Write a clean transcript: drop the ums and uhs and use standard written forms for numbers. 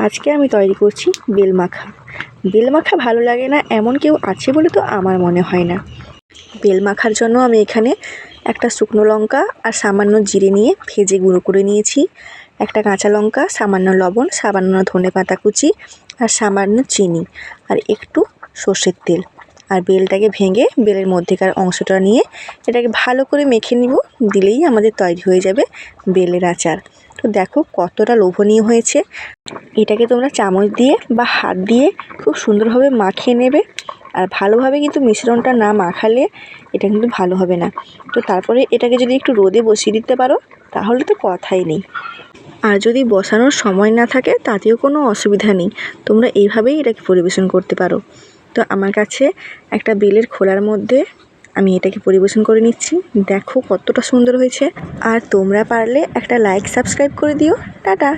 আজকে আমি তৈরি করছি বেল মাখা। বেল মাখা ভালো লাগে না এমন কেউ আছে বলে তো আমার মনে হয় না। বেল মাখার জন্য আমি এখানে একটা শুকনো লঙ্কা আর সামান্য জিরে নিয়ে ভেজে গুঁড়ো করে নিয়েছি। একটা কাঁচা লঙ্কা, সামান্য লবণ, সামান্য ধনেপাতা কুচি আর সামান্য চিনি আর একটু সর্ষের তেল। আর বেলটাকে ভেঙে বেলের মধ্যেকার অংশটা নিয়ে এটাকে ভালো করে মেখে নিব। দিলেই আমাদের তৈরি হয়ে যাবে বেলের আচার। তো দেখো কতটা লোভনীয় হয়েছে। এটাকে তোমরা চামচ দিয়ে বা হাত দিয়ে খুব সুন্দরভাবে মাখিয়ে নেবে। আর ভালোভাবে কিন্তু মিশ্রণটা না মাখালে এটা কিন্তু ভালো হবে না। তো তারপরে এটাকে যদি একটু রোদে বসিয়ে দিতে পারো তাহলে তো কথাই নেই। আর যদি বসানোর সময় না থাকে তাতেও কোনো অসুবিধা নেই, তোমরা এইভাবেই এটাকে পরিবেশন করতে পারো। তো আমার কাছে একটা বেলের খোলার মধ্যে আমি এটাকে পরিবেশন করে নিচ্ছি। দেখো কতটা সুন্দর হয়েছে। আর তোমরা পারলে একটা লাইক সাবস্ক্রাইব করে দিও। টাটা।